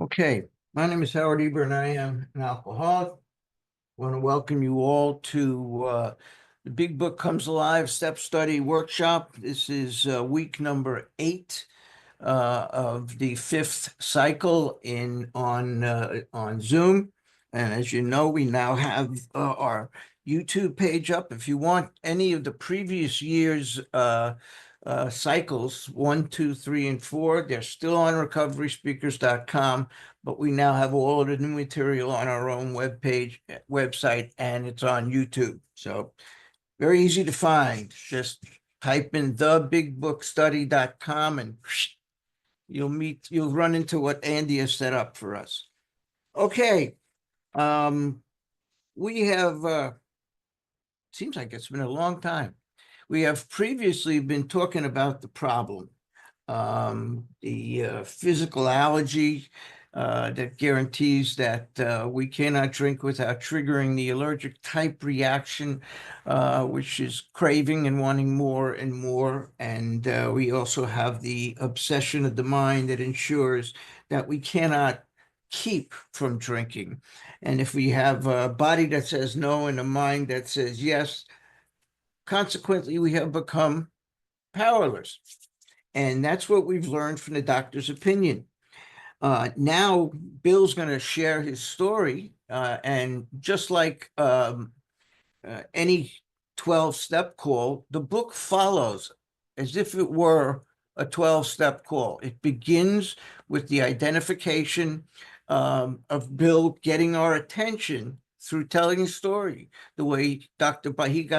Okay, my name is Howard Eber and I am an alcoholic. I want to welcome you all to the Big Book Comes Alive Step Study Workshop. This is week number 8 of the 5th cycle on Zoom. And as you know, we now have our YouTube page up. If you want any of the previous year's cycles, 1, 2, 3, and 4, they're still on recoveryspeakers.com, but we now have all of the new material on our own website, and it's on YouTube. So very easy to find. Just type in thebigbookstudy.com and you'll run into what Andy has set up for us. Okay. We have seems like it's been a long time. We have previously been talking about the problem, the physical allergy that guarantees that we cannot drink without triggering the allergic type reaction, which is craving and wanting more and more. And we also have the obsession of the mind that ensures that we cannot keep from drinking. And if we have a body that says no and a mind that says yes, consequently, we have become powerless. And that's what we've learned from the doctor's opinion. Now, Bill's going to share his story. And just like any 12-step call, the book follows as if it were a 12-step call. It begins with the identification of Bill getting our attention through telling his story, the way he got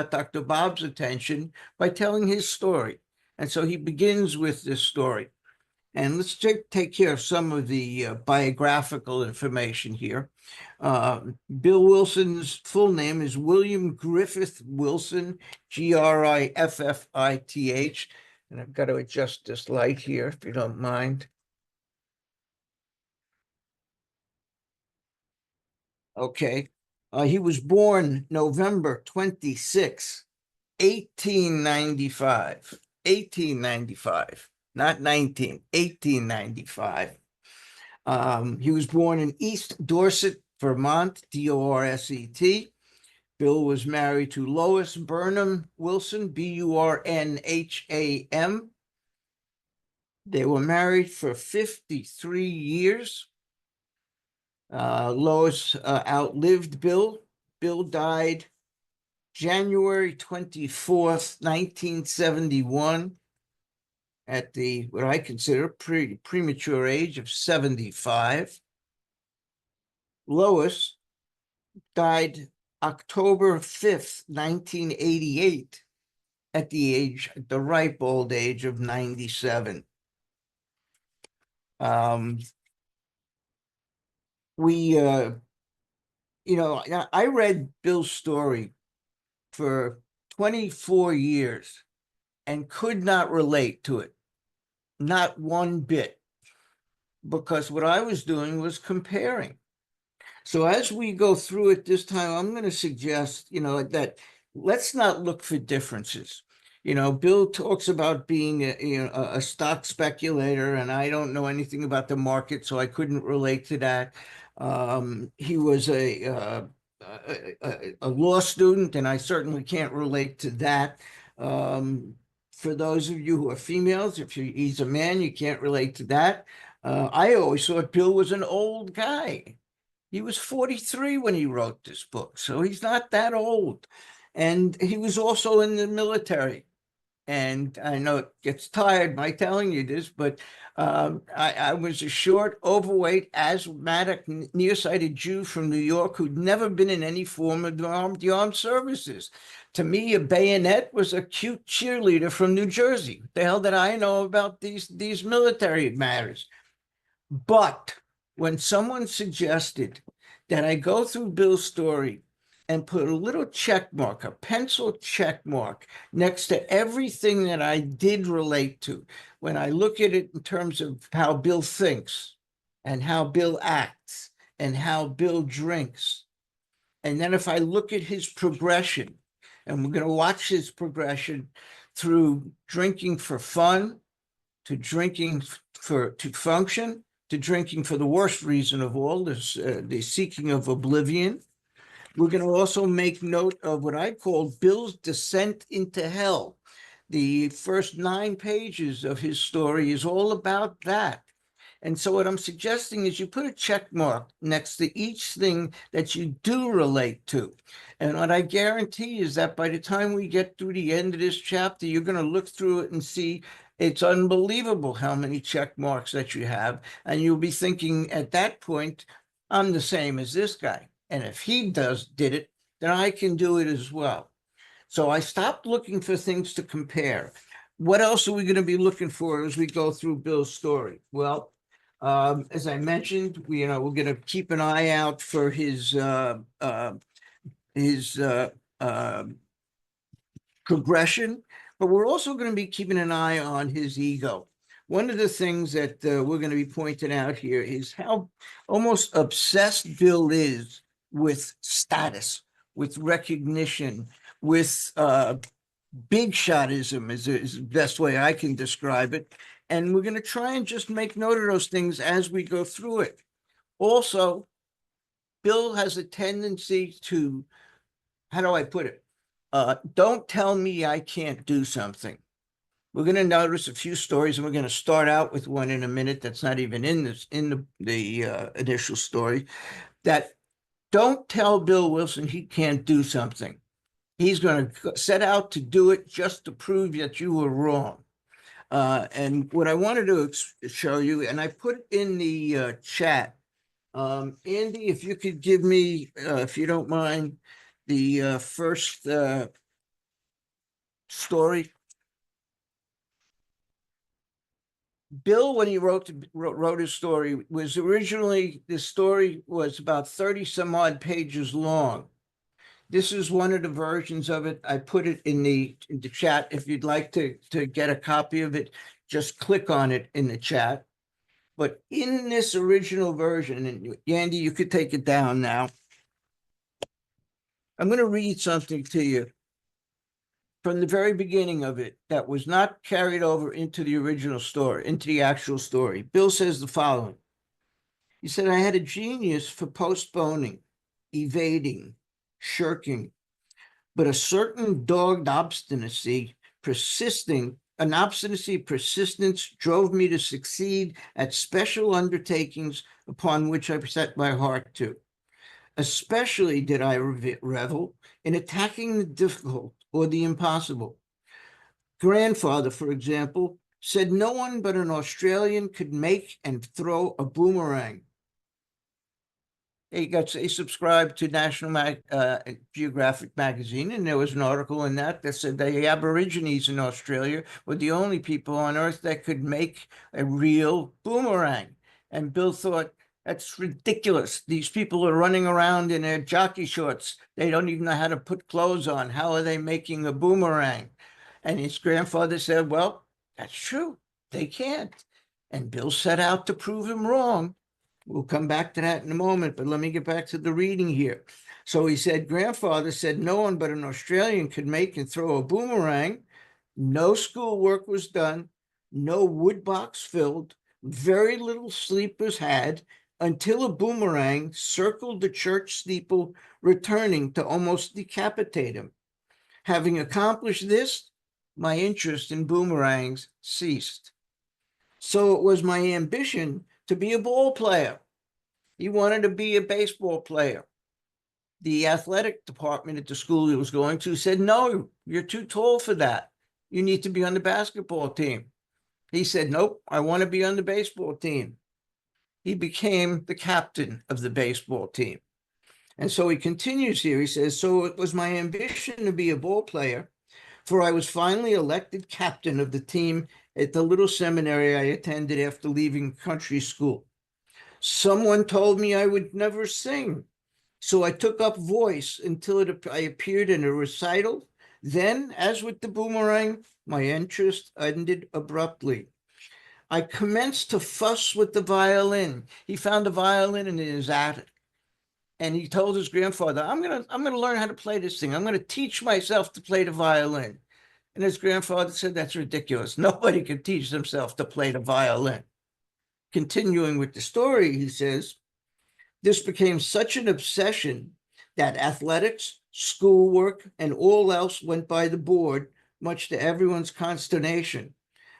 Dr. Bob's attention by telling his story. And so he begins with this story. And let's take care of some of the biographical information here. Bill Wilson's full name is William Griffith Wilson, Griffith. And I've got to adjust this light here, if you don't mind. Okay. He was born November 26, 1895. 1895, not 1895. He was born in East Dorset, Vermont, Dorset. Bill was married to Lois Burnham Wilson, Burnham. They were married for 53 years. Lois outlived Bill. Bill died January 24th, 1971, at the what I consider premature age of 75. Lois died October 5th, 1988, at the ripe old age of 97. I read Bill's story for 24 years and could not relate to it, not one bit, because what I was doing was comparing. So as we go through it this time, I'm going to suggest, that let's not look for differences. Bill talks about being a stock speculator, and I don't know anything about the market, so I couldn't relate to that. He was a law student, and I certainly can't relate to that. For those of you who are females, he's a man, you can't relate to that. I always thought Bill was an old guy. He was 43 when he wrote this book, so he's not that old. And he was also in the military. And I know it gets tired by telling you this, but I was a short, overweight, asthmatic, nearsighted Jew from New York who'd never been in any form of the armed services. To me, a bayonet was a cute cheerleader from New Jersey. What the hell did I know about these military matters? But when someone suggested that I go through Bill's story and put a little check mark, a pencil check mark next to everything that I did relate to, when I look at it in terms of how Bill thinks and how Bill acts and how Bill drinks, and then if I look at his progression, and we're going to watch his progression through drinking for fun, to drinking to function, to drinking for the worst reason of all, this the seeking of oblivion. We're going to also make note of what I call Bill's descent into hell. The first 9 pages of his story is all about that. And so what I'm suggesting is you put a check mark next to each thing that you do relate to. And what I guarantee is that by the time we get through the end of this chapter, you're going to look through it and see it's unbelievable how many check marks that you have. And you'll be thinking at that point, I'm the same as this guy. And if he did it, then I can do it as well. So I stopped looking for things to compare. What else are we going to be looking for as we go through Bill's story? Well, as I mentioned, we're going to keep an eye out for his progression, but we're also going to be keeping an eye on his ego. One of the things that we're going to be pointing out here is how almost obsessed Bill is with status, with recognition, with big shotism is the best way I can describe it. And we're going to try and just make note of those things as we go through it. Also, Bill has a tendency to, how do I put it? Don't tell me I can't do something. We're going to notice a few stories, and we're going to start out with one in a minute that's not even in the initial story, that don't tell Bill Wilson he can't do something. He's going to set out to do it just to prove that you were wrong. And what I wanted to show you, and I put in the chat, Andy, if you could give me, if you don't mind, the first story. Bill, when he wrote his story, was originally, this story was about 30 some odd pages long. This is one of the versions of it. I put it in the chat. If you'd like to get a copy of it, just click on it in the chat. But in this original version, and Andy, you could take it down now. I'm going to read something to you from the very beginning of it that was not carried over into the original story, into the actual story. Bill says the following. He said, I had a genius for postponing, evading, shirking, but a certain dogged persistence drove me to succeed at special undertakings upon which I set my heart to. Especially did I revel in attacking the difficult or the impossible. Grandfather, for example, said no one but an Australian could make and throw a boomerang. He subscribed to National Geographic magazine, and there was an article in that said the Aborigines in Australia were the only people on Earth that could make a real boomerang. And Bill thought, that's ridiculous. These people are running around in their jockey shorts. They don't even know how to put clothes on. How are they making a boomerang? And his grandfather said, well, that's true. They can't. And Bill set out to prove him wrong. We'll come back to that in a moment, but let me get back to the reading here. So he said, grandfather said no one but an Australian could make and throw a boomerang. No schoolwork was done. No wood box filled. Very little sleep was had until a boomerang circled the church steeple, returning to almost decapitate him. Having accomplished this, my interest in boomerangs ceased. So it was my ambition to be a ball player. He wanted to be a baseball player. The athletic department at the school he was going to said, no, you're too tall for that. You need to be on the basketball team. He said, nope, I want to be on the baseball team. He became the captain of the baseball team. And so he continues here. He says, so it was my ambition to be a ball player, for I was finally elected captain of the team at the little seminary I attended after leaving country school. Someone told me I would never sing, so I took up voice until I appeared in a recital. Then, as with the boomerang, my interest ended abruptly. I commenced to fuss with the violin. He found a violin in his attic, and he told his grandfather, I'm gonna learn how to play this thing. I'm gonna teach myself to play the violin. And his grandfather said, that's ridiculous. Nobody can teach themselves to play the violin. continuing with the story, he says, this became such an obsession that athletics, schoolwork, and all else went by the board, much to everyone's consternation.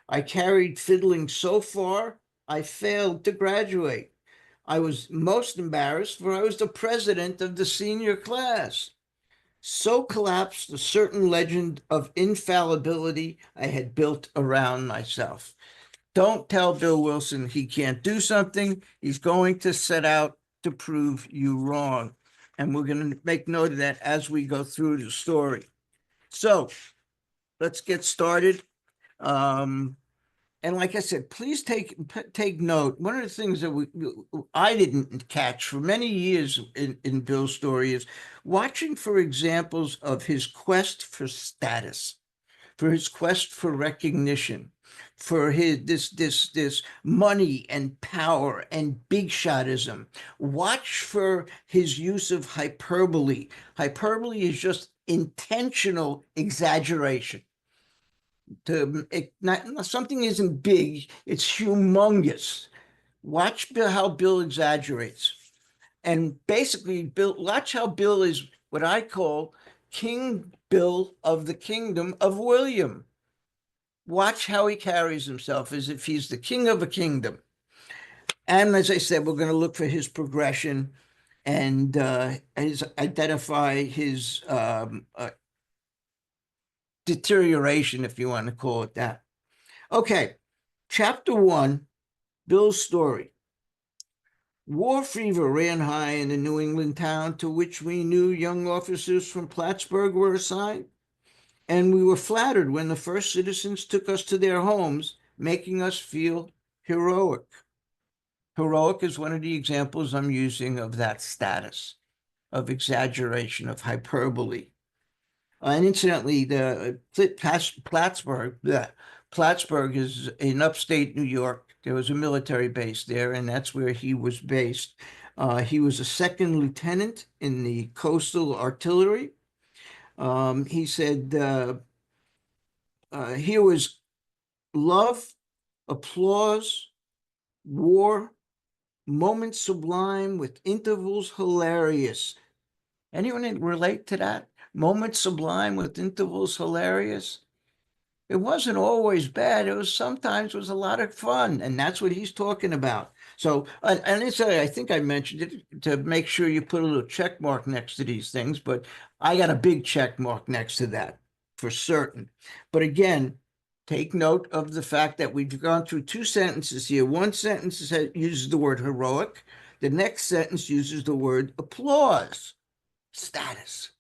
I carried fiddling so far, I failed to graduate. I was most embarrassed, for I was the president of the senior class. So collapsed a certain legend of infallibility I had built around myself. Don't tell Bill Wilson he can't do something. He's going to set out to prove you wrong. And we're going to make note of that as we go through the story. So let's get started. And like I said, please take note. One of the things that I didn't catch for many years in Bill's story is watching for examples of his quest for status, for his quest for recognition, for his this money and power and big shotism. Watch for his use of hyperbole. Hyperbole is just intentional exaggeration. Not something isn't big, it's humongous. Watch how Bill exaggerates. And basically, watch how Bill is what I call King Bill of the kingdom of William. Watch how he carries himself as if he's the king of a kingdom. And as I said, we're going to look for his progression and identify his deterioration, if you want to call it that. Okay, chapter 1, Bill's story. War fever ran high in the New England town to which we knew young officers from Plattsburgh were assigned, and we were flattered when the first citizens took us to their homes, making us feel heroic. Heroic is one of the examples I'm using of that status, of exaggeration, of hyperbole. And incidentally, the Plattsburgh is in upstate New York. There was a military base there, and that's where he was based. He was a second lieutenant in the coastal artillery. He said, here was love, applause, war, moments sublime with intervals hilarious. Anyone relate to that? Moments sublime with intervals hilarious. It wasn't always bad. It was sometimes was a lot of fun, and that's what he's talking about. So, and it's, I think I mentioned it to make sure you put a little check mark next to these things, but I got a big check mark next to that for certain. But again, take note of the fact that we've gone through two sentences here. One sentence uses the word heroic. The next sentence uses the word applause. Status.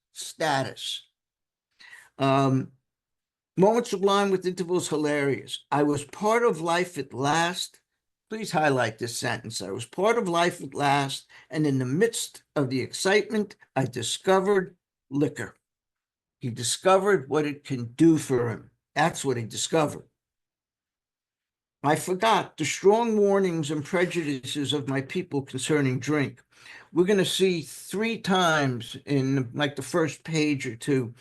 Moments sublime with intervals hilarious. I was part of life at last. Please highlight this sentence. I was part of life at last, and in the midst of the excitement, I discovered liquor. He discovered what it can do for him. That's what he discovered. I forgot the strong warnings and prejudices of my people concerning drink. We're going to see 3 times in like the first page or two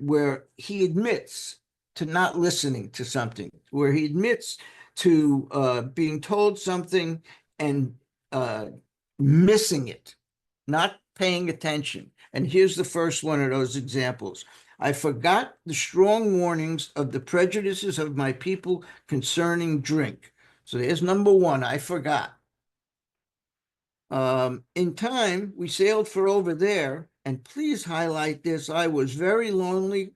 where he admits to not listening to something, where he admits to being told something and missing it, not paying attention. And here's the first one of those examples. I forgot the strong warnings of the prejudices of my people concerning drink. So there's number 1, I forgot. In time, we sailed for over there, and please highlight this. I was very lonely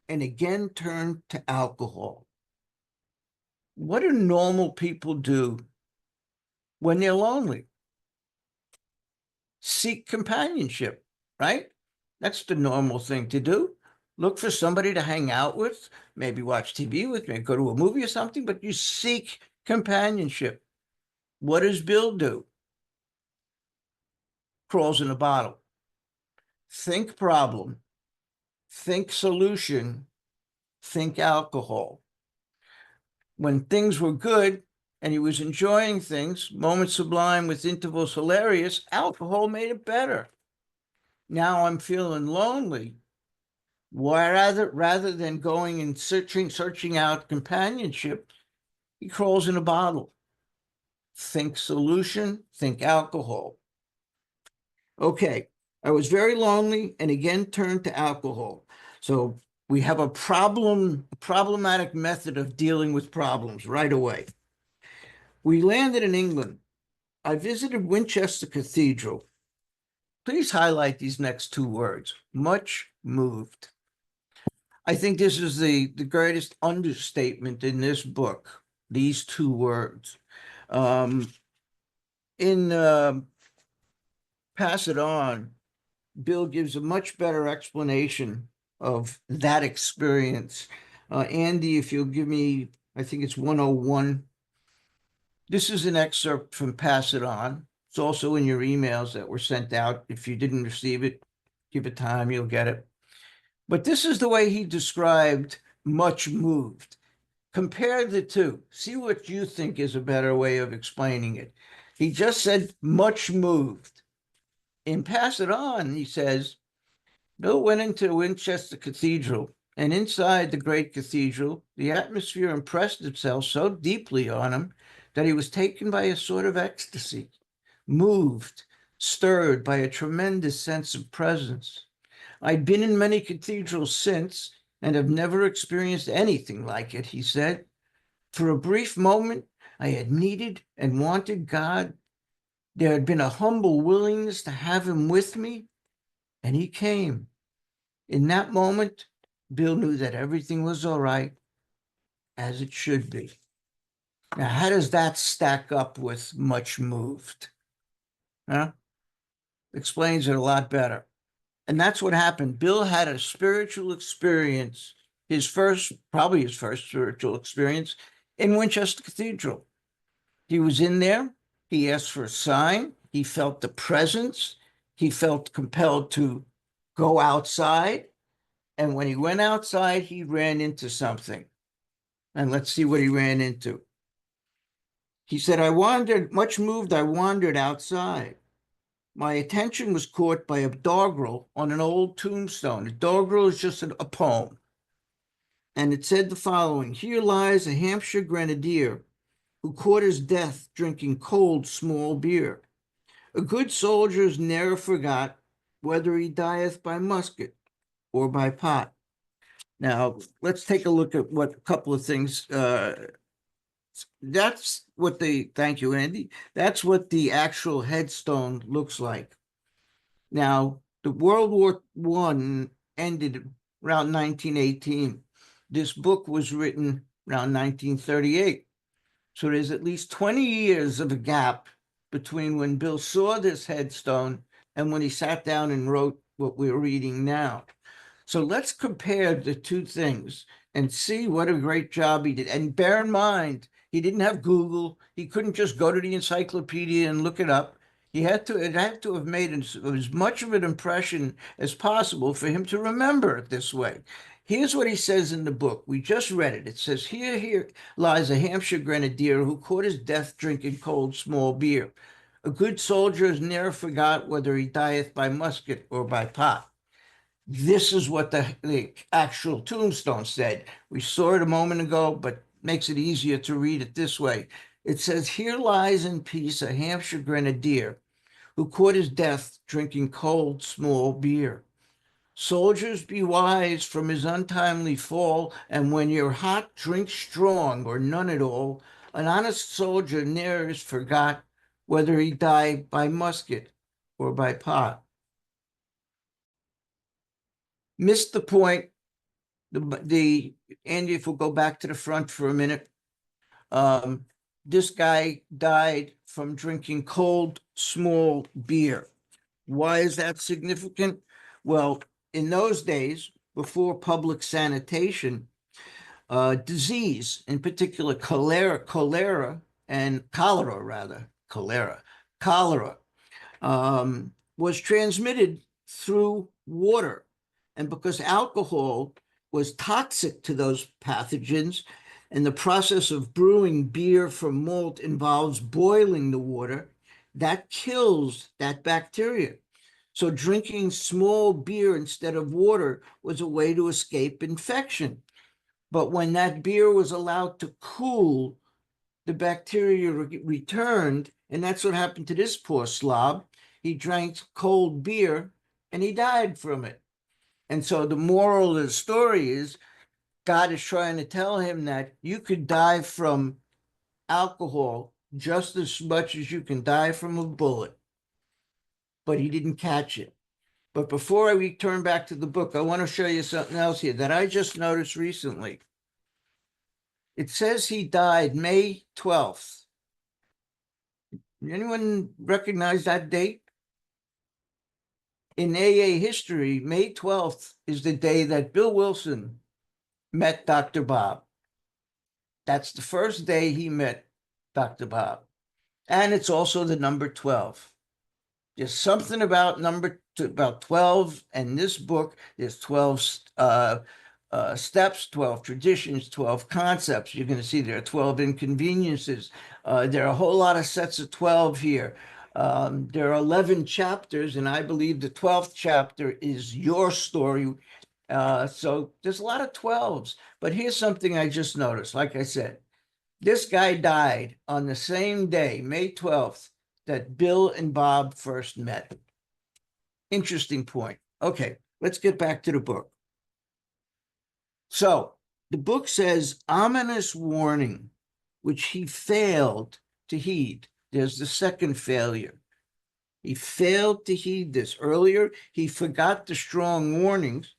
and again turned to alcohol. What do normal people do when they're lonely? Seek companionship, right? That's the normal thing to do. Look for somebody to hang out with, maybe watch TV with, maybe go to a movie or something, but you seek companionship. What does Bill do? Crawls in a bottle. Think problem, think solution, think alcohol. When things were good and he was enjoying things, moments sublime with intervals hilarious, alcohol made it better. Now I'm feeling lonely. Rather than going and searching out companionship, he crawls in a bottle. think solution, think alcohol. Okay, I was very lonely and again turned to alcohol. So we have a problematic method of dealing with problems right away. We landed in England. I visited Winchester Cathedral. Please highlight these next two words, much moved. I think this is the greatest understatement in this book, these two words. In Pass It On, Bill gives a much better explanation of that experience. Andy, if you'll give me, I think it's 101. This is an excerpt from Pass It On. It's also in your emails that were sent out. If you didn't receive it, give it time, you'll get it. But this is the way he described much moved. Compare the two. See what you think is a better way of explaining it. He just said much moved. In Pass It On, he says, Bill went into Winchester Cathedral, and inside the great cathedral, the atmosphere impressed itself so deeply on him that he was taken by a sort of ecstasy, moved, stirred by a tremendous sense of presence. I'd been in many cathedrals since and have never experienced anything like it, he said. For a brief moment, I had needed and wanted God. There had been a humble willingness to have him with me, and he came. In that moment, Bill knew that everything was all right, as it should be. Now, how does that stack up with much moved? Huh? Explains it a lot better. And that's what happened. Bill had a spiritual experience, probably his first spiritual experience in Winchester Cathedral. He was in there. He asked for a sign. He felt the presence. He felt compelled to go outside. And when he went outside, he ran into something. And let's see what he ran into. He said, much moved, I wandered outside. My attention was caught by a doggerel on an old tombstone. A doggerel is just a poem. And it said the following: Here lies a Hampshire grenadier who caught his death drinking cold small beer. A good soldier's ne'er forgot whether he dieth by musket or by pot. Now, let's take a look at what a couple of things. Thank you, Andy. That's what the actual headstone looks like. Now, the World War I ended around 1918. This book was written around 1938. So there's at least 20 years of a gap between when Bill saw this headstone and when he sat down and wrote what we're reading now. So let's compare the two things and see what a great job he did. And bear in mind, he didn't have Google. He couldn't just go to the encyclopedia and look it up. It had to have made as much of an impression as possible for him to remember it this way. Here's what he says in the book. We just read it. It says, here lies a Hampshire grenadier who caught his death drinking cold small beer. A good soldier has ne'er forgot whether he dieth by musket or by pot. This is what the actual tombstone said. We saw it a moment ago, but makes it easier to read it this way. It says, here lies in peace a Hampshire grenadier who caught his death drinking cold small beer. Soldiers, be wise from his untimely fall, and when you're hot, drink strong or none at all. An honest soldier ne'er is forgot whether he die by musket or by pot. Missed the point. Andy, if we'll go back to the front for a minute. This guy died from drinking cold, small beer. Why is that significant? Well, in those days, before public sanitation, disease, in particular cholera, was transmitted through water. And because alcohol was toxic to those pathogens, and the process of brewing beer from malt involves boiling the water, that kills that bacteria. So drinking small beer instead of water was a way to escape infection. But when that beer was allowed to cool, the bacteria returned, and that's what happened to this poor slob. He drank cold beer and he died from it. And so the moral of the story is God is trying to tell him that you could die from alcohol just as much as you can die from a bullet, but he didn't catch it. But before I return back to the book, I want to show you something else here that I just noticed recently. It says he died May 12th. Anyone recognize that date? In AA history, May 12th is the day that Bill Wilson met Dr. Bob. That's the first day he met Dr. Bob. And it's also the number 12. There's something about about 12, and this book, there's 12 steps, 12 traditions, 12 concepts. You're going to see there are 12 inconveniences. There are a whole lot of sets of 12 here. There are 11 chapters, and I believe the 12th chapter is your story. So there's a lot of 12s. But here's something I just noticed. Like I said, this guy died on the same day, May 12th, that Bill and Bob first met. Interesting point. Okay, let's get back to the book. So the book says ominous warning, which he failed to heed. There's the second failure. He failed to heed this. Earlier, he forgot the strong warnings.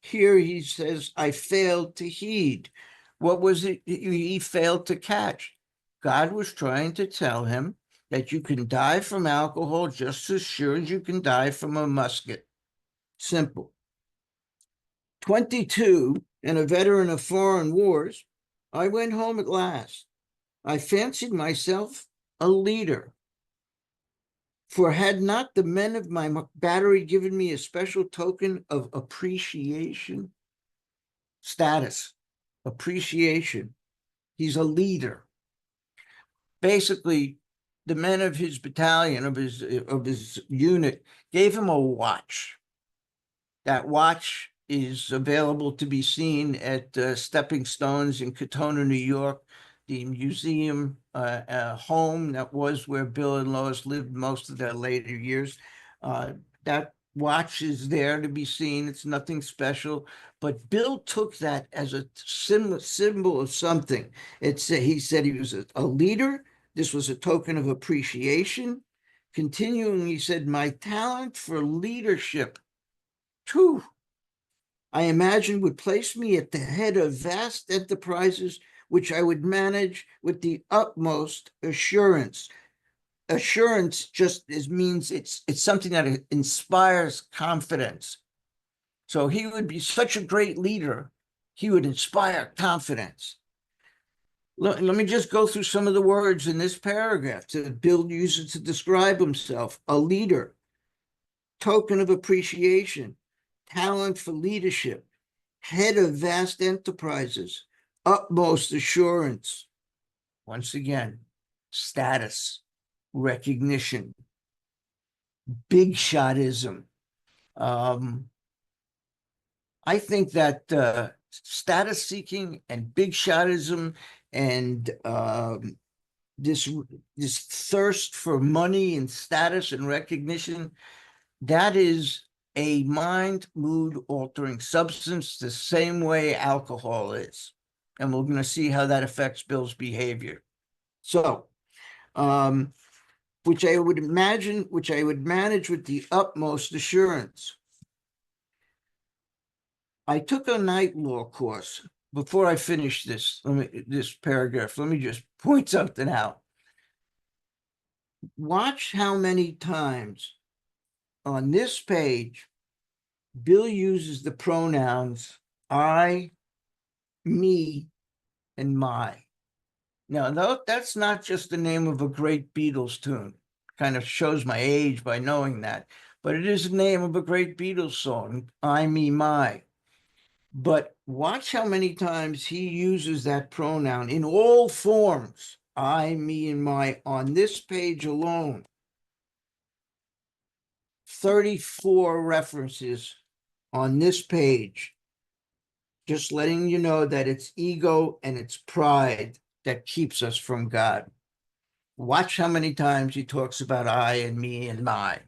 Here he says, I failed to heed. What was it he failed to catch? God was trying to tell him that you can die from alcohol just as sure as you can die from a musket. Simple. 22 and a veteran of foreign wars, I went home at last. I fancied myself a leader. For had not the men of my battery given me a special token of appreciation? Status, appreciation. He's a leader. Basically, the men of his battalion, of his unit, gave him a watch. That watch is available to be seen at Stepping Stones in Katona, New York, the museum home that was where Bill and Lois lived most of their later years. That watch is there to be seen. It's nothing special, but Bill took that as a symbol of something. He said he was a leader. This was a token of appreciation. Continuing, he said, my talent for leadership, whew, I imagine would place me at the head of vast enterprises, which I would manage with the utmost assurance. Assurance just means it's something that inspires confidence. So he would be such a great leader, he would inspire confidence. Let me just go through some of the words in this paragraph that Bill uses to describe himself. A leader, token of appreciation, talent for leadership, head of vast enterprises, utmost assurance. Once again, status, recognition, big shotism. I think that status seeking and big shotism and this thirst for money and status and recognition, that is a mind mood altering substance the same way alcohol is. And we're going to see how that affects Bill's behavior. So, which I would manage with the utmost assurance. I took a night law course. Before I finish this paragraph, let me just point something out. Watch how many times on this page Bill uses the pronouns I, me, and my. Now, that's not just the name of a great Beatles tune. Kind of shows my age by knowing that. But it is the name of a great Beatles song, I, me, my. But watch how many times he uses that pronoun in all forms, I, me, and my, on this page alone. 34 references on this page. Just letting you know that it's ego and it's pride that keeps us from God. Watch how many times he talks about I and me and my.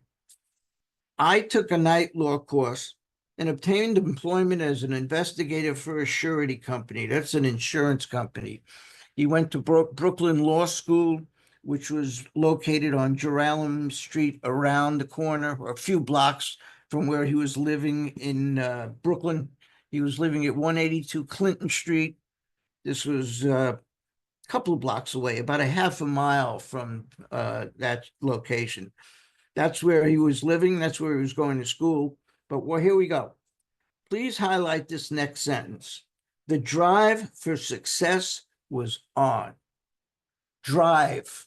I took a night law course and obtained employment as an investigator for a surety company. That's an insurance company. He went to Brooklyn Law School, which was located on Jeralem Street around the corner, or a few blocks from where he was living in Brooklyn. He was living at 182 Clinton Street. This was a couple of blocks away, about a half a mile from that location. That's where he was living. That's where he was going to school. But well, here we go. Please highlight this next sentence. The drive for success was on. Drive.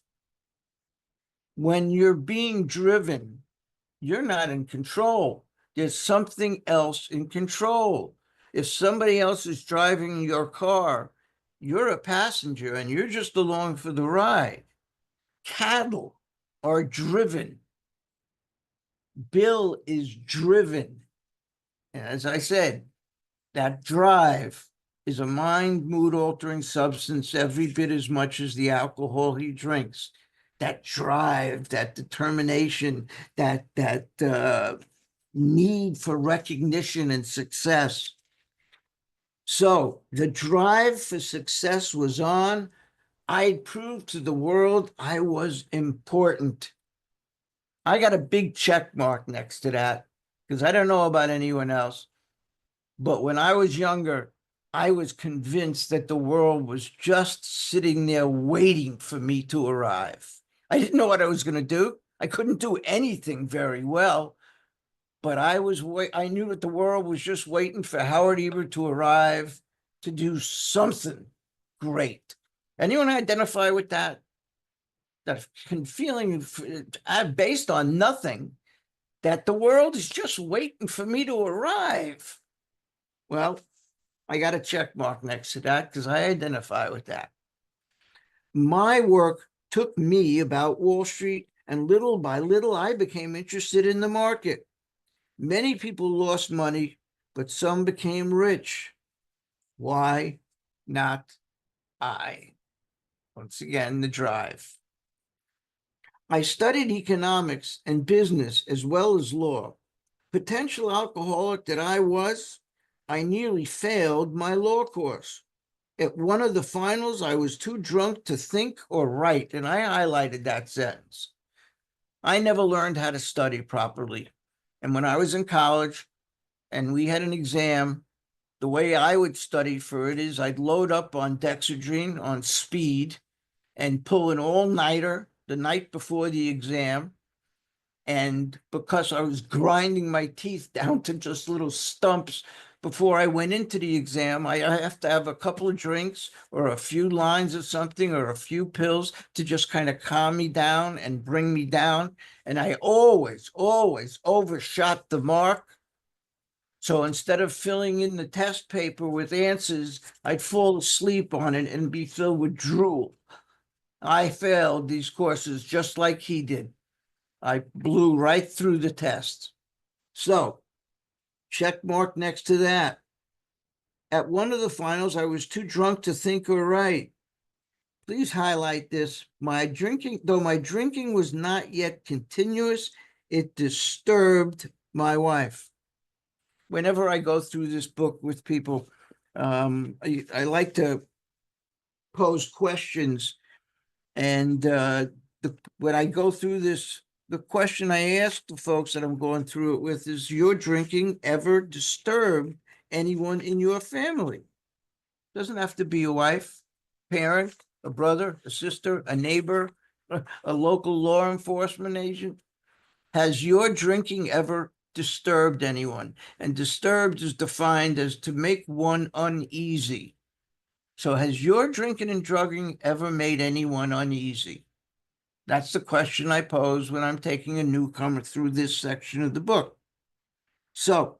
When you're being driven, you're not in control. There's something else in control. If somebody else is driving your car, you're a passenger and you're just along for the ride. Cattle are driven. Bill is driven. And as I said, that drive is a mind mood altering substance every bit as much as the alcohol he drinks. That drive, that determination, that need for recognition and success. So the drive for success was on. I proved to the world I was important. I got a big check mark next to that because I don't know about anyone else. But when I was younger, I was convinced that the world was just sitting there waiting for me to arrive. I didn't know what I was going to do. I couldn't do anything very well, but I knew that the world was just waiting for Howard Eber to arrive to do something great. Anyone identify with that? That feeling based on nothing, that the world is just waiting for me to arrive. Well, I got a check mark next to that because I identify with that. My work took me about Wall Street, and little by little, I became interested in the market. Many people lost money, but some became rich. Why not I? Once again, the drive. I studied economics and business as well as law. Potential alcoholic that I was, I nearly failed my law course. At one of the finals, I was too drunk to think or write, and I highlighted that sentence. I never learned how to study properly. And when I was in college and we had an exam, the way I would study for it is I'd load up on Dexedrine on speed and pull an all-nighter the night before the exam. And because I was grinding my teeth down to just little stumps before I went into the exam, I have to have a couple of drinks or a few lines of something or a few pills to just kind of calm me down and bring me down. And I always overshot the mark. So instead of filling in the test paper with answers, I'd fall asleep on it and be filled with drool. I failed these courses just like he did. I blew right through the test. So, check mark next to that. At one of the finals, I was too drunk to think or write. Please highlight this. Though my drinking was not yet continuous, it disturbed my wife. Whenever I go through this book with people, I like to pose questions. And when I go through this, the question I ask the folks that I'm going through it with is, your drinking ever disturbed anyone in your family? Doesn't have to be a wife, parent, a brother, a sister, a neighbor, a local law enforcement agent. Has your drinking ever disturbed anyone? And disturbed is defined as to make one uneasy. So has your drinking and drugging ever made anyone uneasy? That's the question I pose when I'm taking a newcomer through this section of the book. So,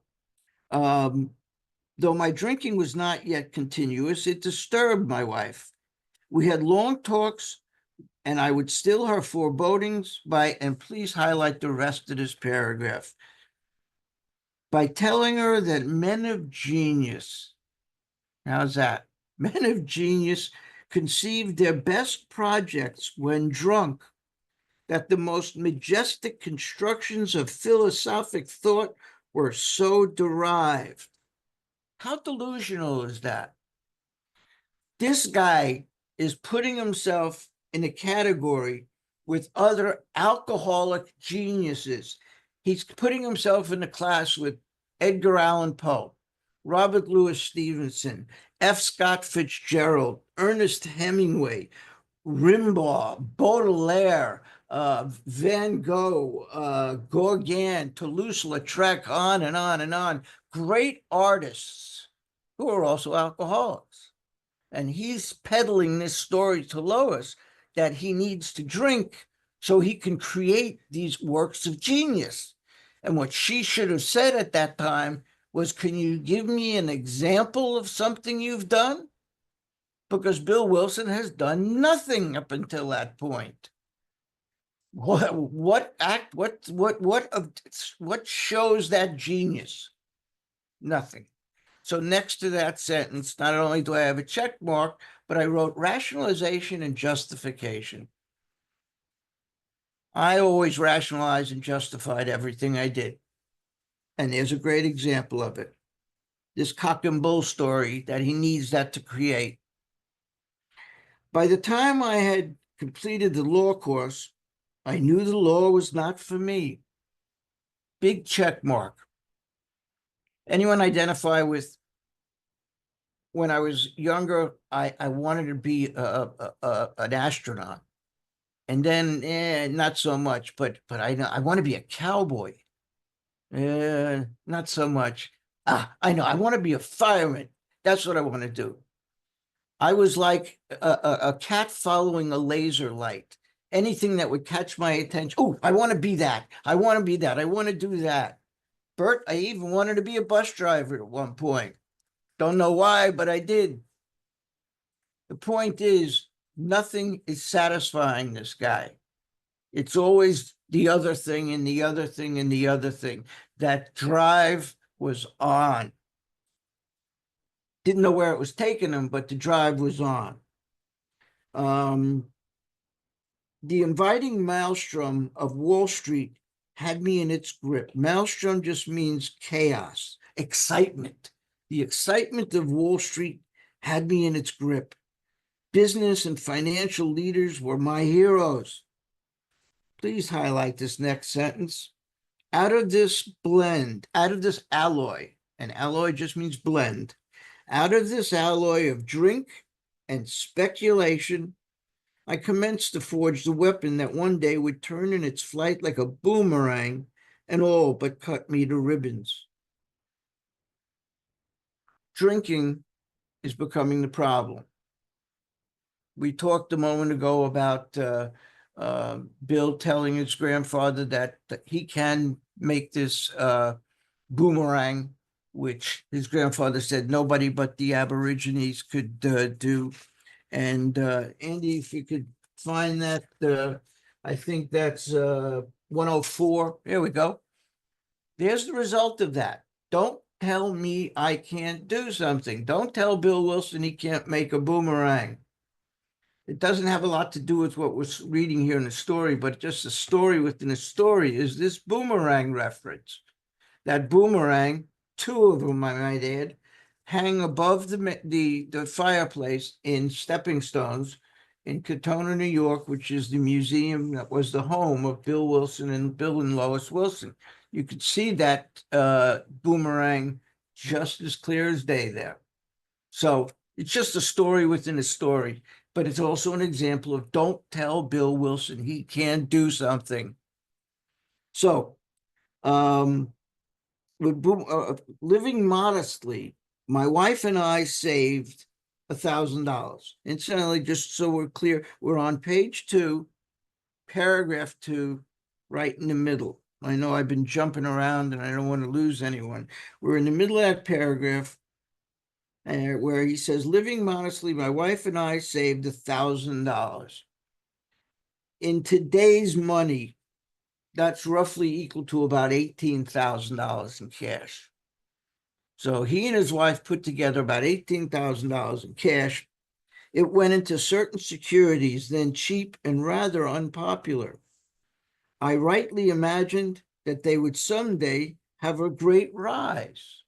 though my drinking was not yet continuous, it disturbed my wife. We had long talks, and I would still her forebodings and please highlight the rest of this paragraph, by telling her that men of genius, how's that? Men of genius conceived their best projects when drunk, that the most majestic constructions of philosophic thought were so derived. How delusional is that? This guy is putting himself in a category with other alcoholic geniuses. He's putting himself in a class with Edgar Allan Poe, Robert Louis Stevenson, F. Scott Fitzgerald, Ernest Hemingway, Rimbaud, Baudelaire, Van Gogh, Gauguin, Toulouse-Lautrec, on and on and on. Great artists who are also alcoholics. And he's peddling this story to Lois that he needs to drink so he can create these works of genius. And what she should have said at that time was, can you give me an example of something you've done? Because Bill Wilson has done nothing up until that point. What shows that genius? Nothing. So next to that sentence, not only do I have a check mark, but I wrote rationalization and justification. I always rationalized and justified everything I did. And there's a great example of it. This cock and bull story that he needs that to create. By the time I had completed the law course, I knew the law was not for me. Big check mark. Anyone identify with, when I was younger, I wanted to be an astronaut. And then not so much, but I want to be a cowboy. Not so much. I know, I want to be a fireman. That's what I want to do. I was like a cat following a laser light. Anything that would catch my attention. Oh, I want to be that. I want to be that. I want to do that. Bert, I even wanted to be a bus driver at one point. Don't know why, but I did. The point is, nothing is satisfying this guy. It's always the other thing and the other thing and the other thing. That drive was on. Didn't know where it was taking him, but the drive was on. The inviting maelstrom of Wall Street had me in its grip. Maelstrom just means chaos, excitement. The excitement of Wall Street had me in its grip. Business and financial leaders were my heroes. Please highlight this next sentence. Out of this alloy, and alloy just means blend, out of this alloy of drink and speculation, I commenced to forge the weapon that one day would turn in its flight like a boomerang and all but cut me to ribbons. Drinking is becoming the problem. We talked a moment ago about Bill telling his grandfather that he can make this boomerang, which his grandfather said nobody but the Aborigines could do. And Andy, if you could find that, I think that's 104. There we go. There's the result of that. Don't tell me I can't do something. Don't tell Bill Wilson he can't make a boomerang. It doesn't have a lot to do with what we're reading here in the story, but just a story within a story is this boomerang reference. That boomerang, two of them, I might add, hang above the fireplace in Stepping Stones in Katona, New York, which is the museum that was the home of Bill Wilson and Bill and Lois Wilson. You could see that boomerang just as clear as day there. So it's just a story within a story, but it's also an example of don't tell Bill Wilson he can't do something. So living modestly, my wife and I saved $1,000. Incidentally, just so we're clear, we're on page 2, paragraph 2, right in the middle. I know I've been jumping around and I don't want to lose anyone. We're in the middle of that paragraph where he says, living modestly, my wife and I saved $1,000. In today's money, that's roughly equal to about $18,000 in cash. So he and his wife put together about $18,000 in cash. It went into certain securities, then cheap and rather unpopular. I rightly imagined that they would someday have a great rise.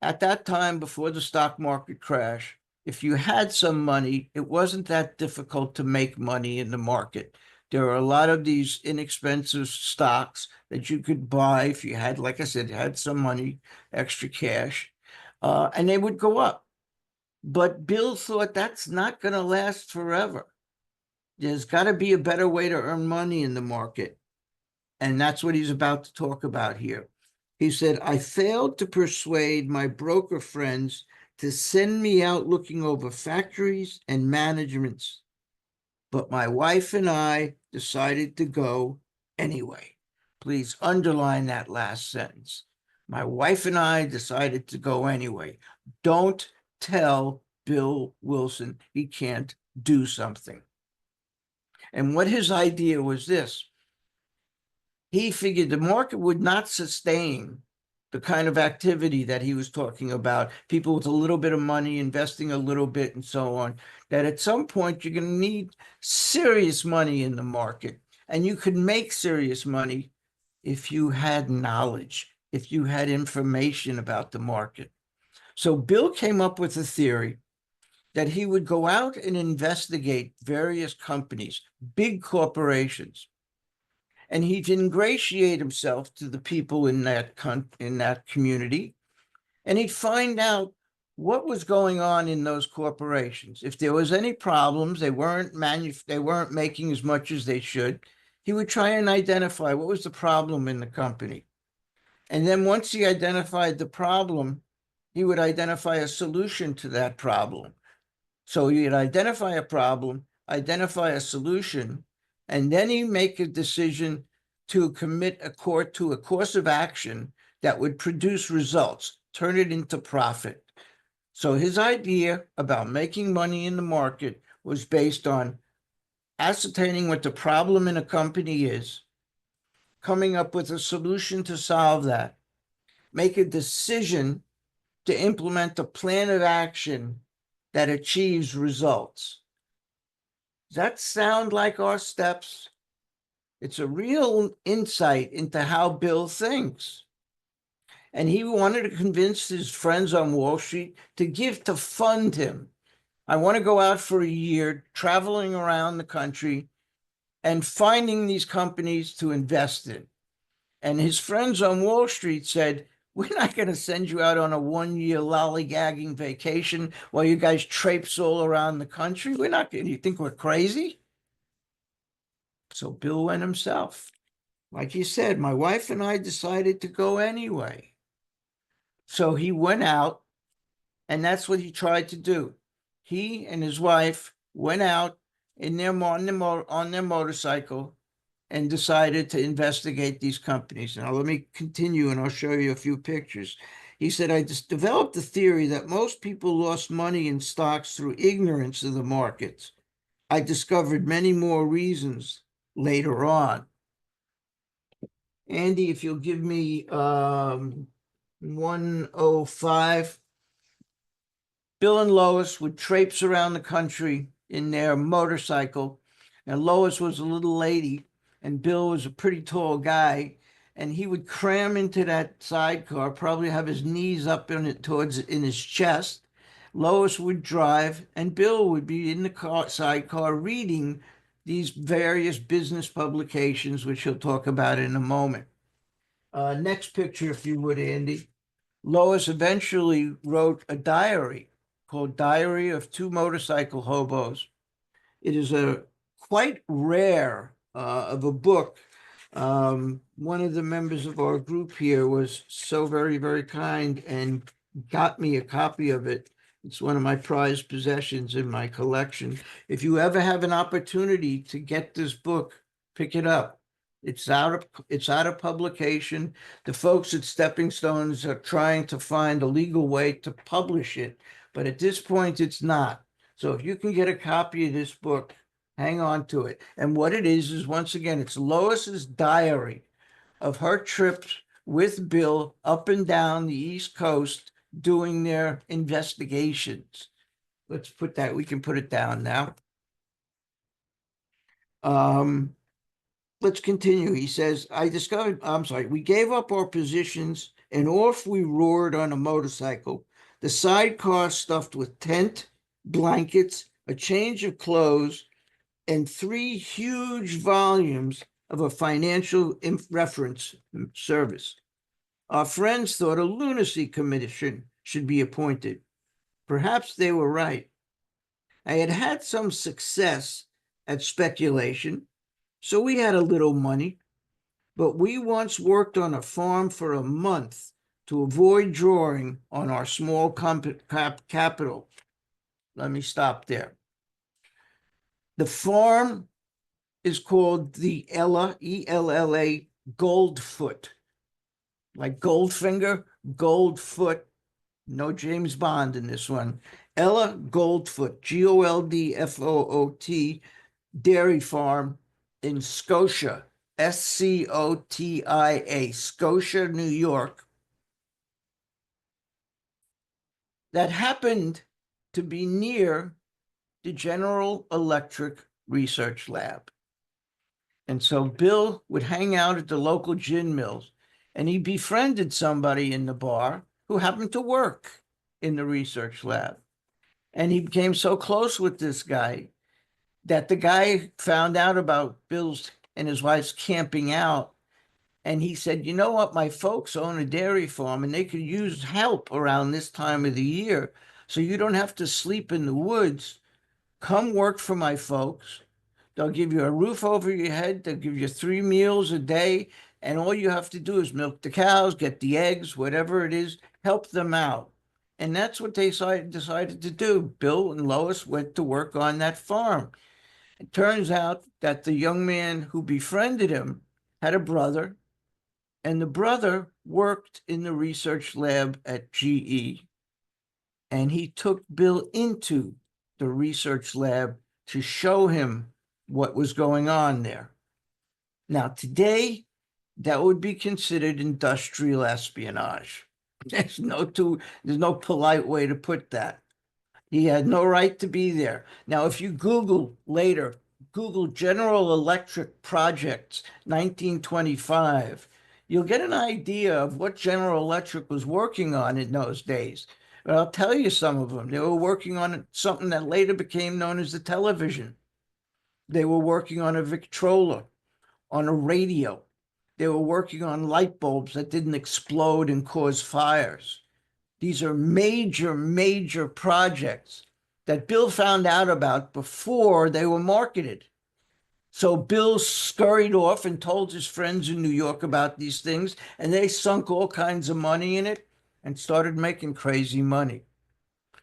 At that time, before the stock market crash, if you had some money, it wasn't that difficult to make money in the market. There are a lot of these inexpensive stocks that you could buy if you had, like I said, had some money, extra cash, and they would go up. But Bill thought that's not going to last forever. There's got to be a better way to earn money in the market. And that's what he's about to talk about here. He said, I failed to persuade my broker friends to send me out looking over factories and managements, but my wife and I decided to go anyway. Please underline that last sentence. My wife and I decided to go anyway. Don't tell Bill Wilson he can't do something. And what his idea was this. He figured the market would not sustain the kind of activity that he was talking about, people with a little bit of money investing a little bit and so on, that at some point you're going to need serious money in the market. And you could make serious money if you had knowledge, if you had information about the market. So Bill came up with a theory that he would go out and investigate various companies, big corporations, and he'd ingratiate himself to the people in that community, and he'd find out what was going on in those corporations. If there was any problems, they weren't making as much as they should, he would try and identify what was the problem in the company. And then once he identified the problem, he would identify a solution to that problem. So he'd identify a problem, identify a solution, and then he make a decision to commit a course of action that would produce results, turn it into profit. So his idea about making money in the market was based on ascertaining what the problem in a company is, coming up with a solution to solve that, make a decision to implement a plan of action that achieves results. Does that sound like our steps? It's a real insight into how Bill thinks. And he wanted to convince his friends on Wall Street to fund him. I want to go out for a year, traveling around the country and finding these companies to invest in. And his friends on Wall Street said, we're not going to send you out on a 1-year lollygagging vacation while you guys traipse all around the country. We're not going to, you think we're crazy? So Bill went himself. Like you said, my wife and I decided to go anyway. So he went out, and that's what he tried to do. He and his wife went out on their motorcycle and decided to investigate these companies. Now, let me continue, and I'll show you a few pictures. He said, I just developed the theory that most people lost money in stocks through ignorance of the markets. I discovered many more reasons later on. Andy, if you'll give me 105. Bill and Lois would traipse around the country in their motorcycle. And Lois was a little lady, and Bill was a pretty tall guy. And he would cram into that sidecar, probably have his knees up in his chest. Lois would drive, and Bill would be in the sidecar reading these various business publications, which he'll talk about in a moment. Next picture, if you would, Andy. Lois eventually wrote a diary called Diary of Two Motorcycle Hobos. It is a quite rare of a book. One of the members of our group here was so very, very kind and got me a copy of it. It's one of my prized possessions in my collection. If you ever have an opportunity to get this book, pick it up. It's out of publication. The folks at Stepping Stones are trying to find a legal way to publish it, but at this point, it's not. So if you can get a copy of this book, hang on to it. And what it is once again, it's Lois's diary of her trips with Bill up and down the East Coast doing their investigations. let's put that, we can put it down now. Um, let's continue. He says, we gave up our positions and off we roared on a motorcycle, the sidecar stuffed with tent, blankets, a change of clothes, and 3 huge volumes of a financial reference service. Our friends thought a lunacy commission should be appointed. Perhaps they were right. I had had some success at speculation, so we had a little money, but we once worked on a farm for a month to avoid drawing on our small capital. Let me stop there. The farm is called the Ella, E-L-L-A, Goldfoot, like Goldfinger, Goldfoot. No James Bond in this one. Ella Goldfoot, Goldfoot, dairy farm in Scotia, Scotia, Scotia, New York, that happened to be near the General Electric Research Lab. And so Bill would hang out at the local gin mills, and he befriended somebody in the bar who happened to work in the research lab. And he became so close with this guy that the guy found out about Bill's and his wife's camping out. And he said, you know what? My folks own a dairy farm and they could use help around this time of the year. So you don't have to sleep in the woods. Come work for my folks. They'll give you a roof over your head. They'll give you 3 meals a day. And all you have to do is milk the cows, get the eggs, whatever it is, help them out. And that's what they decided to do. Bill and Lois went to work on that farm. It turns out that the young man who befriended him had a brother, and the brother worked in the research lab at GE. And he took Bill into the research lab to show him what was going on there. Now, today, that would be considered industrial espionage. There's no polite way to put that. He had no right to be there. Now, if you Google later, Google General Electric projects 1925, you'll get an idea of what General Electric was working on in those days. But I'll tell you some of them. They were working on something that later became known as the television. They were working on a Victrola, on a radio. They were working on light bulbs that didn't explode and cause fires. These are major, major projects that Bill found out about before they were marketed. So Bill scurried off and told his friends in New York about these things, and they sunk all kinds of money in it and started making crazy money.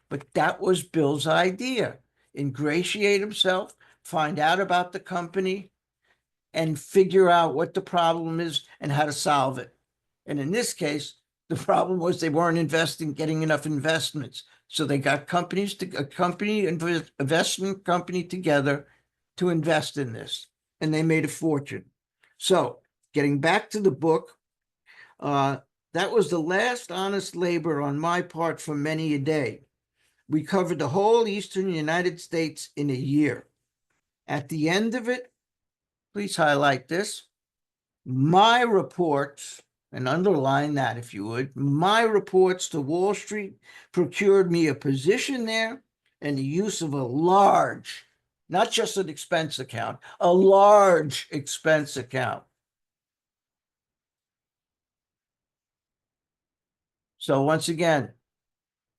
But that was Bill's idea. Ingratiate himself, find out about the company, and figure out what the problem is and how to solve it. And in this case, the problem was they weren't getting enough investments. So they got investment company together to invest in this, and they made a fortune. So getting back to the book, that was the last honest labor on my part for many a day. We covered the whole eastern United States in a year. At the end of it, please highlight this, my reports, and underline that if you would, my reports to Wall Street procured me a position there and the use of a large, not just an expense account, a large expense account. So once again,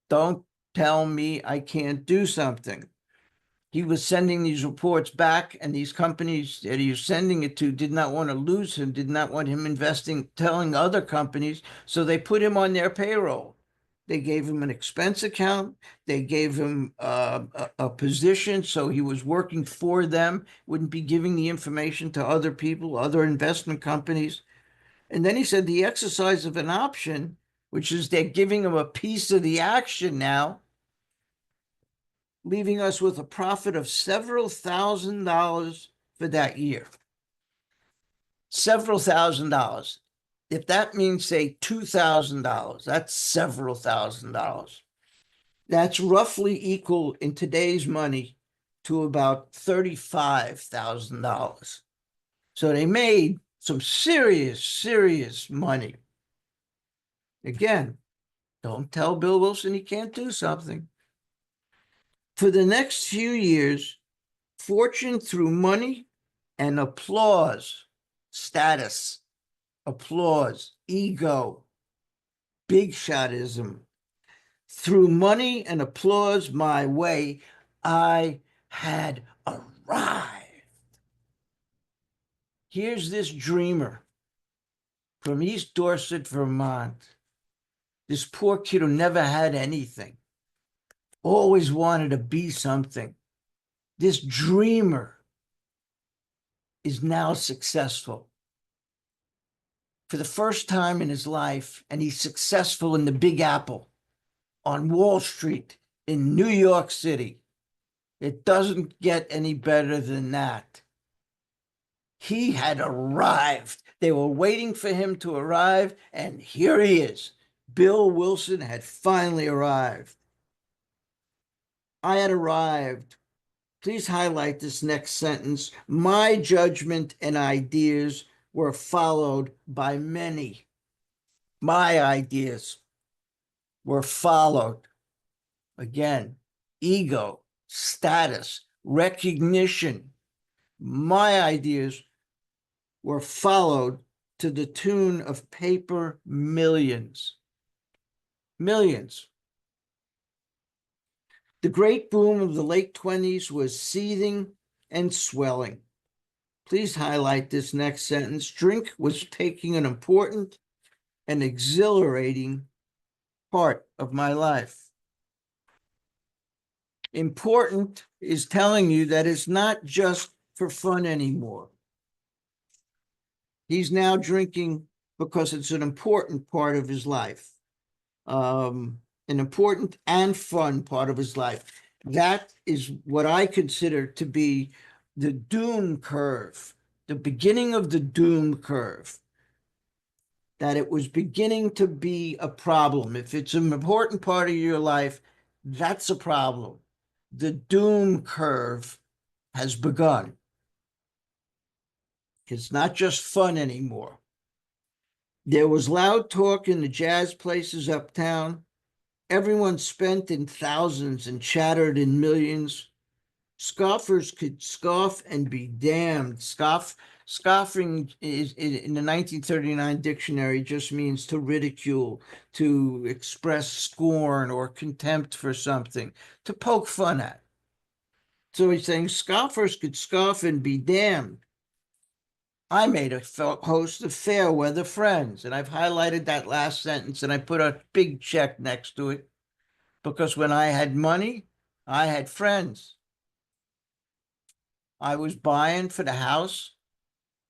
don't tell me I can't do something. He was sending these reports back, and these companies that he was sending it to did not want to lose him, did not want him telling other companies, so they put him on their payroll. They gave him an expense account. They gave him a position, so he was working for them, wouldn't be giving the information to other people, other investment companies. And then he said the exercise of an option, which is they're giving him a piece of the action now, leaving us with a profit of several $1,000s for that year. Several $1,000s. If that means, say, $2,000, that's several $1,000s. That's roughly equal in today's money to about $35,000. So they made some serious money. Again, don't tell Bill Wilson he can't do something. For the next few years, fortune through money and applause, status, applause, ego, big shotism, through money and applause my way, I had arrived. Here's this dreamer from East Dorset, Vermont. This poor kid who never had anything, always wanted to be something. This dreamer is now successful for the first time in his life, and he's successful in the Big Apple, on Wall Street, in New York City. It doesn't get any better than that. He had arrived. They were waiting for him to arrive, and here he is. Bill Wilson had finally arrived. I had arrived. Please highlight this next sentence. My judgment and ideas were followed by many. My ideas were followed. Again, ego, status, recognition. My ideas were followed to the tune of paper millions. Millions. The great boom of the late 20s was seething and swelling. Please highlight this next sentence. Drink was taking an important and exhilarating part of my life. Important is telling you that it's not just for fun anymore. He's now drinking because it's an important part of his life, an important and fun part of his life. That is what I consider to be the doom curve, the beginning of the doom curve, that it was beginning to be a problem. If it's an important part of your life, that's a problem. The doom curve has begun. It's not just fun anymore. There was loud talk in the jazz places uptown. Everyone spent in thousands and chattered in millions. Scoffers could scoff and be damned. Scoffing is in the 1939 dictionary just means to ridicule, to express scorn or contempt for something, to poke fun at. So he's saying scoffers could scoff and be damned. I made a host of fair weather friends, and I've highlighted that last sentence and I put a big check next to it, because when I had money, I had friends. I was buying for the house.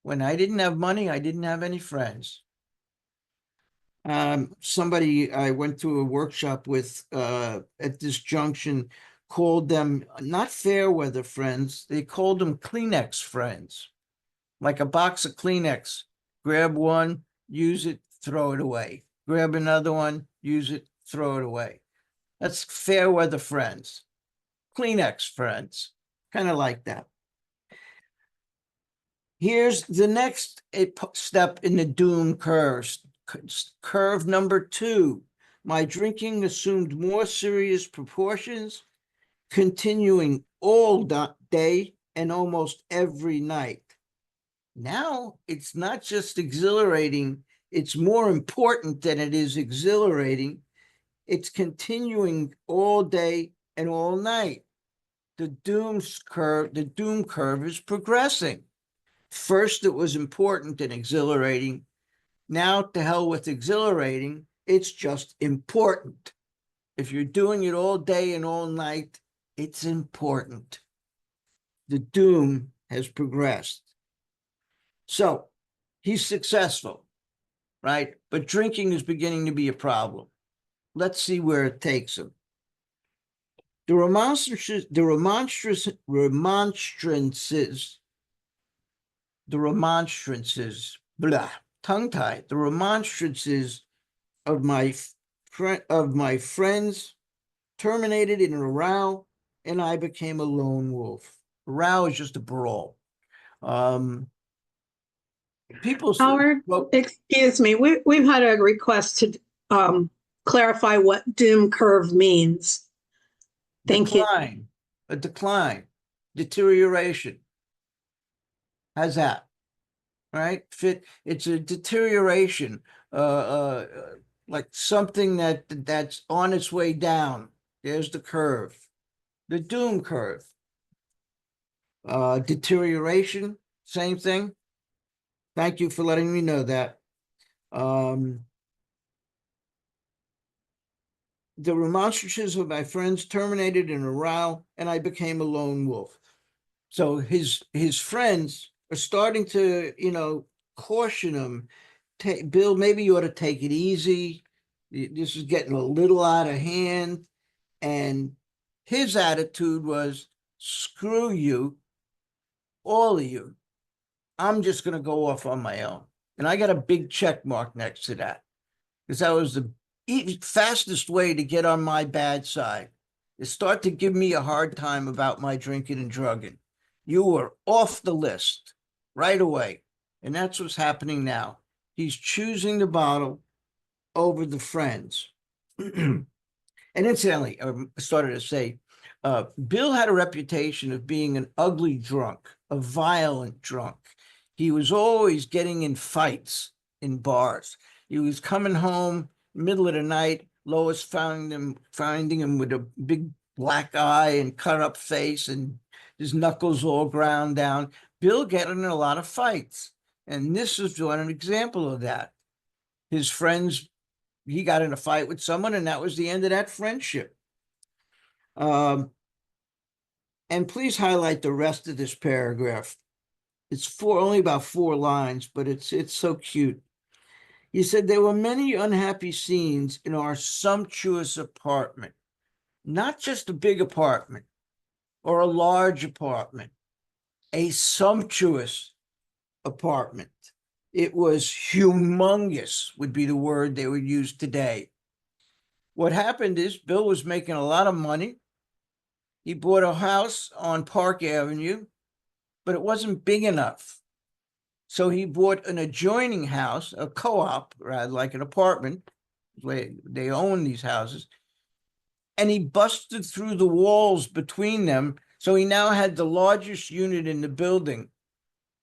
When I didn't have money, I didn't have any friends. Somebody I went to a workshop with at this junction called them not fair weather friends, they called them Kleenex friends. Like a box of Kleenex. Grab one, use it, throw it away. Grab another one, use it, throw it away. That's fair weather friends. Kleenex friends, kind of like that. Here's the next step in the doom curve. Curve number 2. My drinking assumed more serious proportions, continuing all day and almost every night. Now it's not just exhilarating, it's more important than it is exhilarating. It's continuing all day and all night. The doom curve is progressing. First, it was important and exhilarating. Now, to hell with exhilarating, it's just important. If you're doing it all day and all night, it's important. The doom has progressed. So he's successful, right? But drinking is beginning to be a problem. Let's see where it takes him. The remonstrances, blah, tongue-tied, the remonstrances of my friends terminated in a row, and I became a lone wolf. A row is just a brawl. People Howard, well, excuse me, we've had a request to clarify what doom curve means. Thank you. decline, a decline, deterioration. How's that? Right? It's a deterioration, like something that's on its way down. There's the curve, the doom curve. Deterioration, same thing. Thank you for letting me know that. The remonstrances of my friends terminated in a row, and I became a lone wolf. So his friends are starting to, caution him. Bill, maybe you ought to take it easy. This is getting a little out of hand. And his attitude was, screw you, all of you. I'm just going to go off on my own. And I got a big check mark next to that, because that was the fastest way to get on my bad side, is start to give me a hard time about my drinking and drugging. You were off the list right away. And that's what's happening now. He's choosing the bottle over the friends. And incidentally, I started to say, Bill had a reputation of being an ugly drunk, a violent drunk. He was always getting in fights in bars. He was coming home middle of the night. Lois finding him with a big black eye and cut up face and his knuckles all ground down. Bill getting in a lot of fights. And this is one example of that. His friends, he got in a fight with someone, and that was the end of that friendship. And please highlight the rest of this paragraph. It's only about 4 lines, but it's so cute. He said there were many unhappy scenes in our sumptuous apartment, not just a big apartment or a large apartment, a sumptuous apartment. It was humongous, would be the word they would use today. What happened is Bill was making a lot of money. He bought a house on Park Avenue, but it wasn't big enough. So he bought an adjoining house, a co-op, rather like an apartment. They own these houses. And he busted through the walls between them. So he now had the largest unit in the building,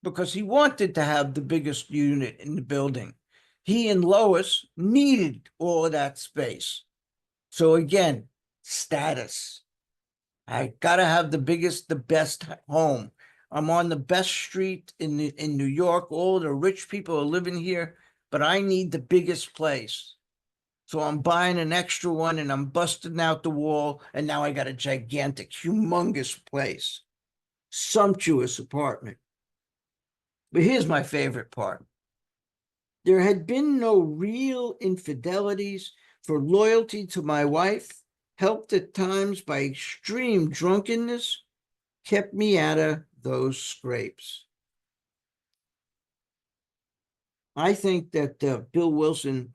because he wanted to have the biggest unit in the building. He and Lois needed all of that space. So again, status. I gotta have the biggest, the best home. I'm on the best street in New York. All the rich people are living here, but I need the biggest place. So I'm buying an extra one, and I'm busting out the wall, and now I got a gigantic, humongous place. Sumptuous apartment. But here's my favorite part. There had been no real infidelities, for loyalty to my wife, helped at times by extreme drunkenness, kept me out of those scrapes. I think that Bill Wilson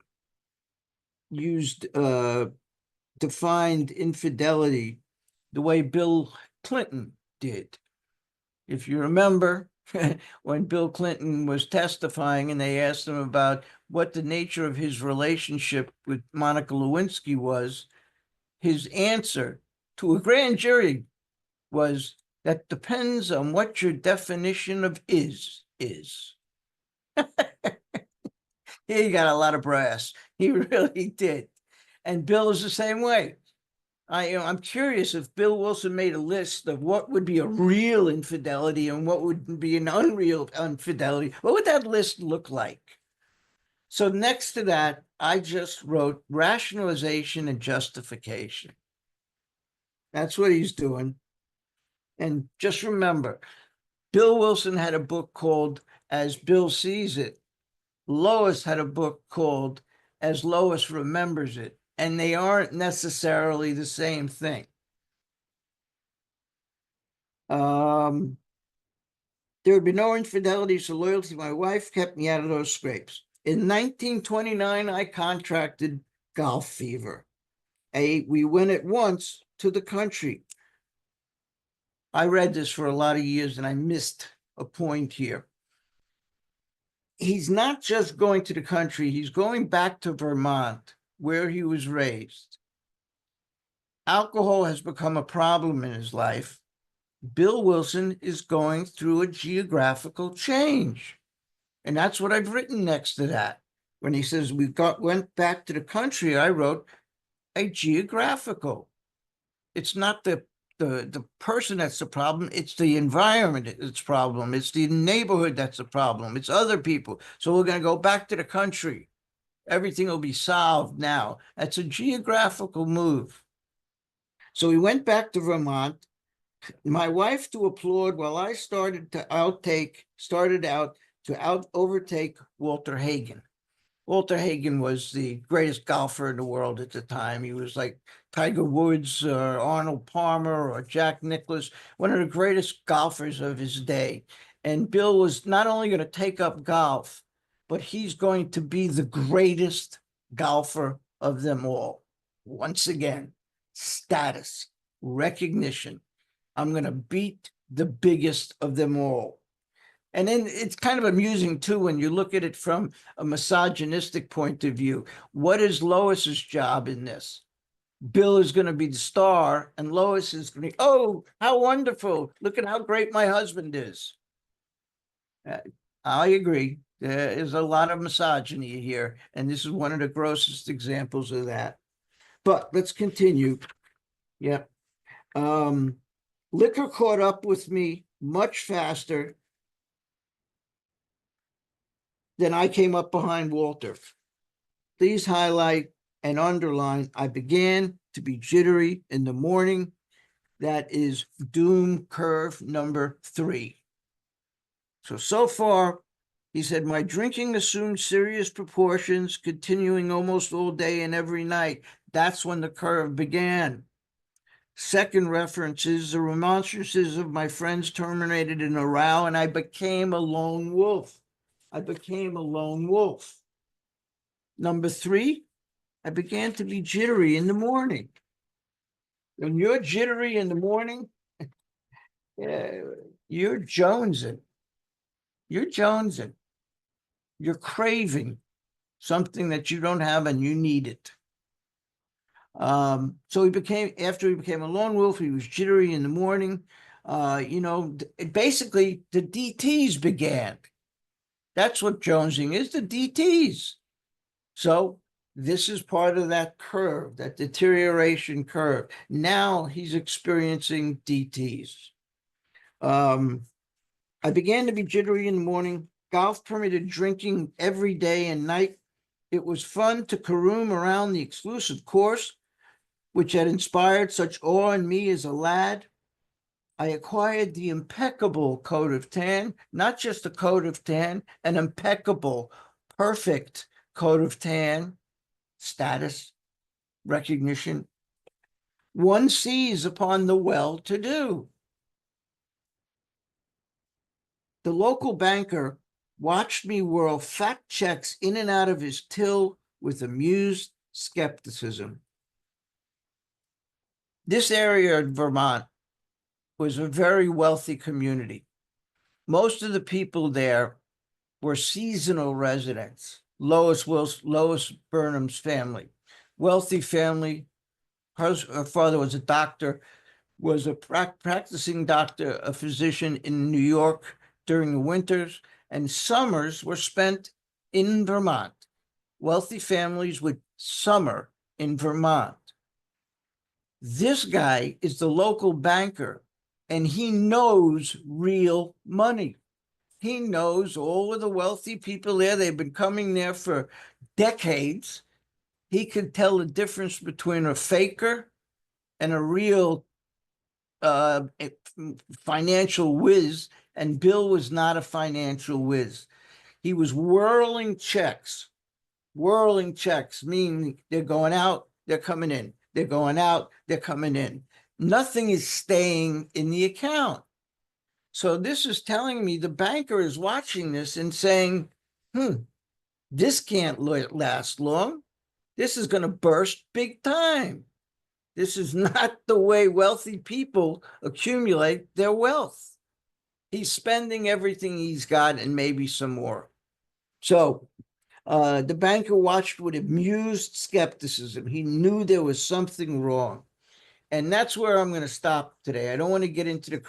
defined infidelity the way Bill Clinton did. If you remember, when Bill Clinton was testifying and they asked him about what the nature of his relationship with Monica Lewinsky was, his answer to a grand jury was, that depends on what your definition of is. He got a lot of brass. He really did. And Bill is the same way. I'm curious if Bill Wilson made a list of what would be a real infidelity and what would be an unreal infidelity. What would that list look like? So next to that, I just wrote rationalization and justification. That's what he's doing. And just remember, Bill Wilson had a book called As Bill Sees It. Lois had a book called As Lois Remembers It. And they aren't necessarily the same thing. There would be no infidelity, so loyalty to my wife kept me out of those scrapes. In 1929, I contracted golf fever. we went at once to the country. I read this for a lot of years and I missed a point here. He's not just going to the country, he's going back to Vermont, where he was raised. Alcohol has become a problem in his life. Bill Wilson is going through a geographical change. And that's what I've written next to that. When he says went back to the country, I wrote a geographical. It's not the person that's the problem, it's the environment that's the problem, it's the neighborhood that's the problem, it's other people. So we're going to go back to the country. Everything will be solved now. That's a geographical move. So we went back to Vermont. My wife to applaud while I started out to overtake Walter Hagen. Walter Hagen was the greatest golfer in the world at the time. He was like Tiger Woods or Arnold Palmer or Jack Nicklaus, one of the greatest golfers of his day. And Bill was not only going to take up golf, but he's going to be the greatest golfer of them all. Once again, status, recognition. I'm going to beat the biggest of them all. And then it's kind of amusing, too, when you look at it from a misogynistic point of view. What is Lois's job in this? Bill is going to be the star, and Lois is going to be, oh, how wonderful. Look at how great my husband is. I agree. There is a lot of misogyny here, and this is one of the grossest examples of that. But let's continue. Yeah. Liquor caught up with me much faster than I came up behind Walter. Please highlight and underline, I began to be jittery in the morning. That is doom curve number 3. So far, he said, my drinking assumed serious proportions, continuing almost all day and every night. That's when the curve began. Second reference is the remonstrances of my friends terminated in a row, and I became a lone wolf. Number 3, I began to be jittery in the morning. When you're jittery in the morning, you're jonesing. You're craving something that you don't have and you need it. So after he became a lone wolf, he was jittery in the morning. Basically the DTs began. That's what jonesing is, the DTs. So this is part of that curve, that deterioration curve. Now he's experiencing DTs. I began to be jittery in the morning. Golf permitted drinking every day and night. It was fun to caroom around the exclusive course, which had inspired such awe in me as a lad. I acquired the impeccable coat of tan, not just a coat of tan, an impeccable, perfect coat of tan, status, recognition. One sees upon the well-to-do. The local banker watched me whirl fat checks in and out of his till with amused skepticism. This area of Vermont was a very wealthy community. Most of the people there were seasonal residents. Lois Burnham's family, wealthy family. Her father was a doctor, was a practicing doctor, a physician in New York during the winters, and summers were spent in Vermont. Wealthy families would summer in Vermont. This guy is the local banker, and he knows real money. He knows all of the wealthy people there. They've been coming there for decades. He could tell the difference between a faker and a real financial whiz, and Bill was not a financial whiz. He was whirling checks, meaning they're going out, they're coming in. They're going out, they're coming in. Nothing is staying in the account. So this is telling me the banker is watching this and saying, this can't last long. This is going to burst big time. This is not the way wealthy people accumulate their wealth. He's spending everything he's got and maybe some more. So the banker watched with amused skepticism. He knew there was something wrong. And that's where I'm going to stop today. I don't want to get into the